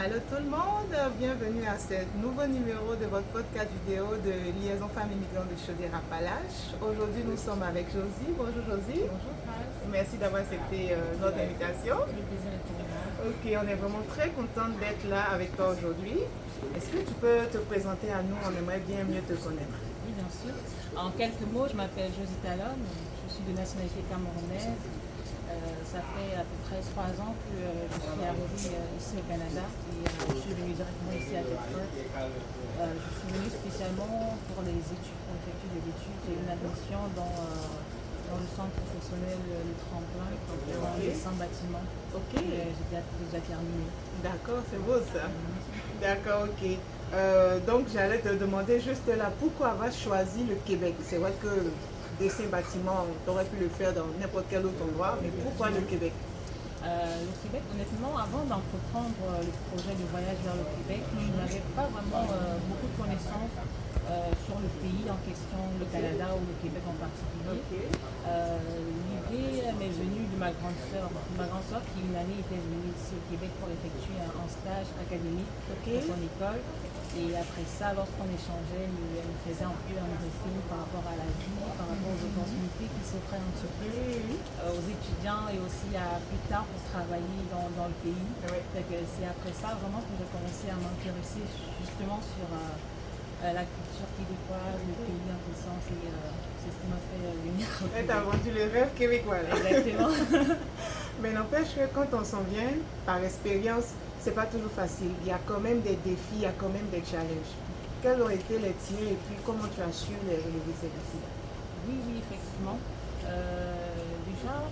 Allô tout le monde, bienvenue à ce nouveau numéro de votre podcast vidéo de Liaison Femmes Immigrantes de Chaudière-Appalaches. Aujourd'hui, nous sommes avec Josie. Bonjour Josie. Bonjour Paz, Merci d'avoir accepté notre invitation. le plaisir est pour moi. Ok, on est vraiment très contente d'être là avec toi aujourd'hui. Est-ce que tu peux te présenter à nous? On aimerait bien mieux te connaître. Oui, bien sûr. En quelques mots, je m'appelle Josie Talon, je suis de nationalité camerounaise. Ça fait à peu près 3 ans que je suis arrivée ici au Canada et je suis venue directement ici à Bedford. Je suis venue spécialement pour les études, pour effectuer des études. J'ai eu une admission dans le centre professionnel Le Tremplin, en dessin bâtiment. Ok, J'ai déjà terminé. d'accord, c'est beau ça. D'accord, ok. Donc j'allais te demander juste là, pourquoi avoir choisi le Québec? C'est vrai que dessin bâtiment, tu aurais pu le faire dans n'importe quel autre endroit, mais pourquoi le Québec? Le Québec, honnêtement, avant d'entreprendre le projet de voyage vers le Québec, je n'avais pas vraiment beaucoup de connaissances sur le pays en question, le Canada ou le Québec en particulier. Ok, L'idée m'est venue de ma grande sœur. Ma grande sœur qui une année était venue ici au Québec pour effectuer un stage académique ok. dans son école. Et après ça, lorsqu'on échangeait, elle me faisait un peu un briefing par rapport à la vie, par rapport aux opportunités qui s'offraient un petit peu aux étudiants et aussi à plus tard pour travailler dans le pays. Oui. Fait que c'est après ça vraiment que j'ai commencé à m'intéresser justement sur la culture québécoise, le pays en question. C'est ce qui m'a fait venir au Tu as Québec. vendu le rêve québécois là. Exactement. Mais n'empêche que quand on s'en vient, par expérience, c'est pas toujours facile. Il y a quand même des défis, il y a quand même des challenges. Quels ont été les tiens et puis comment tu as su les relever ces défis-là? Oui, oui, effectivement. Déjà,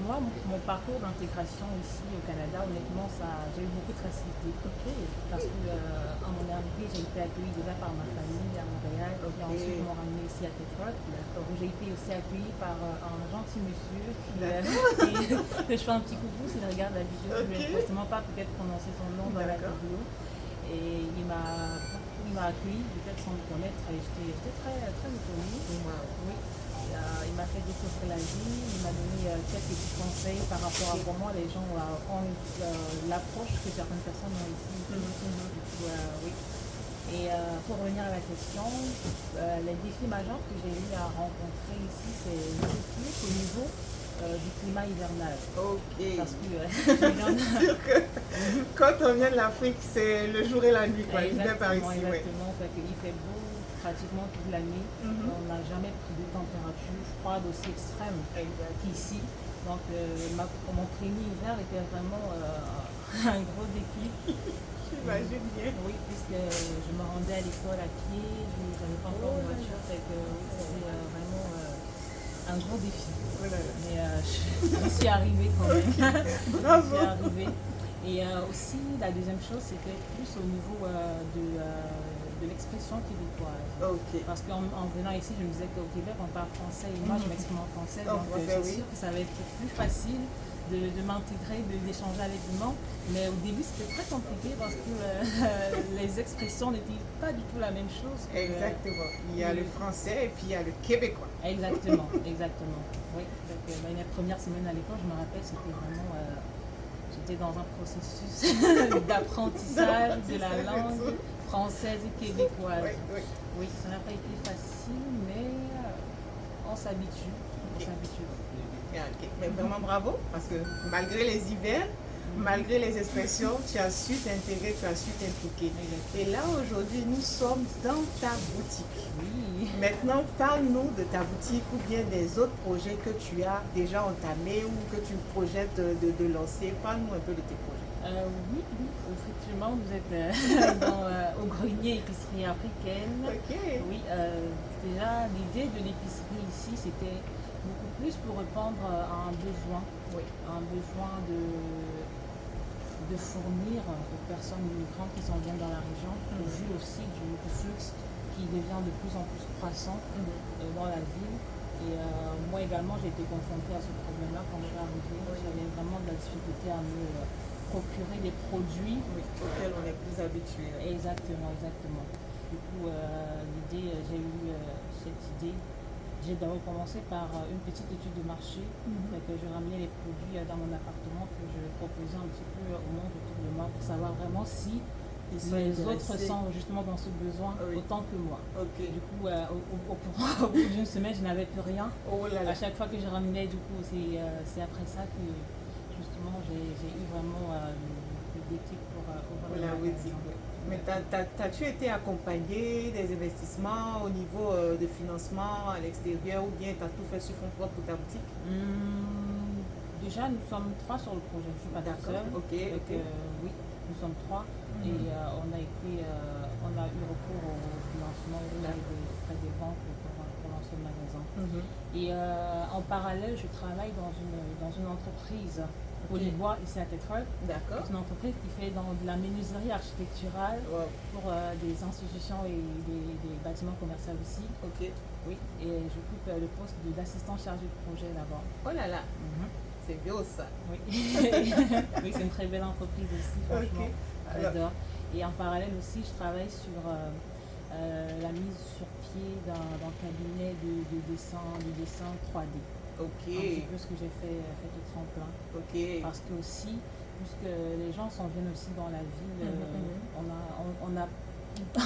moi, mon parcours d'intégration ici au Canada, honnêtement, j'ai eu beaucoup de facilité. Parce que à mon arrivée, j'ai été accueillie déjà par ma famille à Montréal. Et ensuite, ils m'ont ramenée ici à Bedford, où j'ai été aussi accueillie par un gentil monsieur que je fais un petit coucou s'il regarde la vidéo. Je ne vais forcément pas peut-être prononcer son nom dans la D'accord. vidéo. Et il m'a accueilli, peut-être sans me connaître, et j'étais très, très étonnée. Oui. Il m'a fait découvrir la vie, il m'a donné quelques petits conseils par rapport à comment les gens ont l'approche que certaines personnes ont ici. Du coup, oui. Et pour revenir à la question, les défis majeurs que j'ai eu à rencontrer ici, c'est surtout au niveau du climat hivernal. Ok. Parce que C'est sûr que quand on vient de l'Afrique, c'est le jour et la nuit, quoi. L'hiver par ici, exactement, ouais. exactement. Fait qu'il fait beau pratiquement toute l'année. On n'a jamais pris de température froide aussi extrême Exact. qu'ici. Donc mon premier hiver était vraiment un gros déclic. J'imagine bien. Oui, puisque je me rendais à l'école à pied, je n'avais pas encore de voiture, fait que oui, c'était vraiment un gros défi. Oh là là. Mais je suis arrivée quand même. Je Bravo. suis arrivée. Et aussi, la deuxième chose, c'était plus au niveau de l'expression québécoise. Ok. Parce qu'en venant ici, je me disais qu'au Québec, on parle français et moi, je m'exprime en français. En Donc, français, c'est oui. sûr que ça va être plus facile de m'intégrer, d'échanger avec du monde. Mais au début, c'était très compliqué parce que les expressions n'étaient pas du tout la même chose. Exactement. Il y a le français et puis il y a le québécois. Exactement, exactement. Oui. Donc, mes premières semaines à l'école, je me rappelle, c'était vraiment. J'étais dans un processus d'apprentissage de la langue française et québécoise. Oui, oui. Oui, ça n'a pas été facile, mais on s'habitue. On s'habitue. Ah, ok. Mais vraiment bravo, parce que malgré les hivers, malgré les expressions, tu as su t'intégrer, tu as su t'impliquer. Et là, aujourd'hui, nous sommes dans ta boutique. Oui. Maintenant, parle-nous de ta boutique ou bien des autres projets que tu as déjà entamés ou que tu projettes de lancer. Parle-nous un peu de tes projets. Oui, oui, effectivement, vous êtes au grenier épicerie africaine. Ok. Oui, déjà, l'idée de l'épicerie ici, c'était beaucoup plus pour répondre à un besoin. Oui. Un besoin de fournir aux personnes immigrantes qui s'en viennent dans la région, au vu aussi du flux qui devient de plus en plus croissant dans la ville. Et moi également, j'ai été confrontée à ce problème-là quand je suis arrivée. J'avais vraiment de la difficulté à me procurer des produits. Oui, auxquels on est plus habitué. Exactement, exactement. Du coup, j'ai eu cette idée j'ai d'abord commencé par une petite étude de marché. Que je ramenais les produits dans mon appartement que je proposais un petit peu au monde autour de moi pour savoir vraiment si les autres sont justement dans ce besoin autant que moi. Du coup, au bout d'une semaine, je n'avais plus rien. À chaque fois que je ramenais, du coup, c'est après ça que justement j'ai eu vraiment le déclic pour la boutique. Mais as-tu été accompagné des investissements au niveau de financement à l'extérieur ou bien tu as tout fait sur fonds propres pour ta boutique? Déjà, nous sommes 3 sur le projet. Je ne suis pas toute seule. Oui, nous sommes 3 et on a eu recours au financement auprès des banques pour lancer le magasin. Et en parallèle, je travaille dans une entreprise Polybois ici à Thetford. D'accord. C'est une entreprise qui fait de la menuiserie architecturale pour des institutions et des bâtiments commerciaux aussi. Oui. Et j'occupe le poste d'assistant chargé de projet là-bas. Oh là là. C'est beau ça. Oui. Oui, c'est une très belle entreprise aussi, franchement. J'adore. Et en parallèle aussi, je travaille sur la mise sur pied d'un cabinet de dessin 3D. Un petit peu ce que j'ai fait de tremplin. Parce que aussi, puisque les gens s'en viennent aussi dans la ville, on a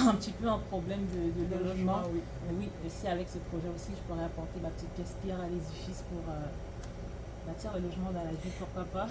un petit peu un problème de logement. Oui, et si avec ce projet aussi, je pourrais apporter ma petite pièce pierre à l'édifice pour bâtir le logement dans la ville, pourquoi pas.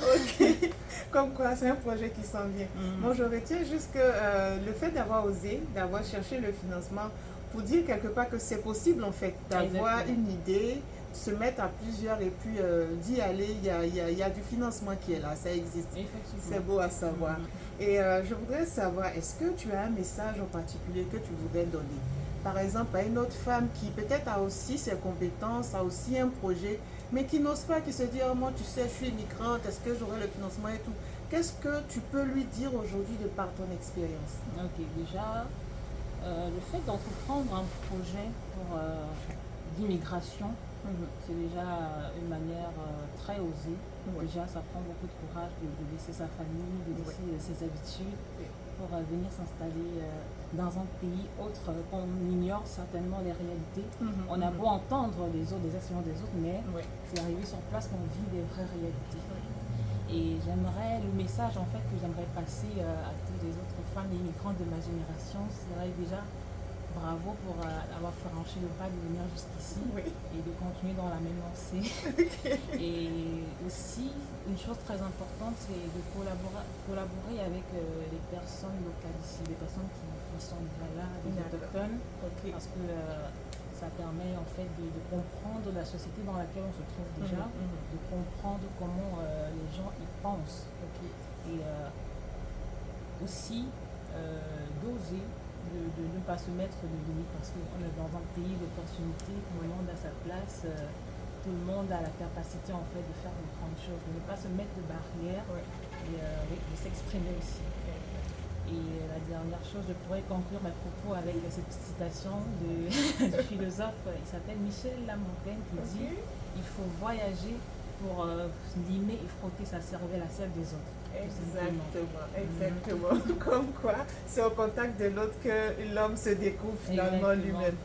Comme quoi, c'est un projet qui s'en vient. Moi, je retiens juste que le fait d'avoir osé, d'avoir cherché le financement, pour dire quelque part que c'est possible en fait, d'avoir une idée, se mettre à plusieurs et puis d'y aller, il y a du financement qui est là, ça existe. C'est beau à savoir. Et je voudrais savoir, est-ce que tu as un message en particulier que tu voudrais donner? Par exemple, à une autre femme qui peut-être a aussi ses compétences, a aussi un projet, mais qui n'ose pas, qui se dit, oh, moi tu sais, je suis immigrante, est-ce que j'aurai le financement et tout? Qu'est-ce que tu peux lui dire aujourd'hui de par ton expérience? Déjà, le fait d'entreprendre un projet d'immigration, c'est déjà une manière très osée. Déjà, ça prend beaucoup de courage de laisser sa famille, de laisser ses habitudes pour venir s'installer dans un pays autre qu'on ignore certainement les réalités. On a beau entendre des actions des autres, mais c'est arrivé sur place qu'on vit des vraies réalités. Et le message en fait que j'aimerais passer à toutes les autres femmes immigrantes de ma génération, serait déjà bravo pour avoir franchi le pas de venir jusqu'ici et de continuer dans la même lancée. Et aussi, une chose très importante, c'est de collaborer avec les personnes locales ici, les personnes qui sont déjà là, les autochtones, parce que ça permet en fait de comprendre la société dans laquelle on se trouve déjà, de comprendre comment les gens y pensent. Et aussi d'oser, de ne pas se mettre de limites, parce qu'on est dans un pays d'opportunités, tout le monde a sa place, tout le monde a la capacité en fait de faire de grandes choses, de ne pas se mettre de barrières et de s'exprimer aussi. Et la dernière chose, je pourrais conclure mes propos avec cette citation du philosophe, il s'appelle Michel Lamontagne, qui dit « Il faut voyager pour limer et frotter sa cervelle à celle des autres ». Exactement. Comme quoi, c'est au contact de l'autre que l'homme se découvre finalement lui-même.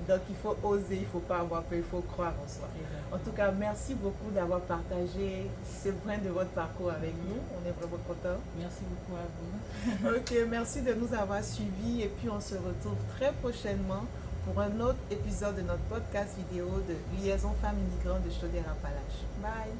Donc il faut oser, il ne faut pas avoir peur, il faut croire en soi. En tout cas, merci beaucoup d'avoir partagé ce brin de votre parcours avec nous. On est vraiment contents. Merci beaucoup à vous. Merci de nous avoir suivis et puis on se retrouve très prochainement pour un autre épisode de notre podcast vidéo de Liaison Femmes Immigrantes de Chaudière-Appalaches. Bye!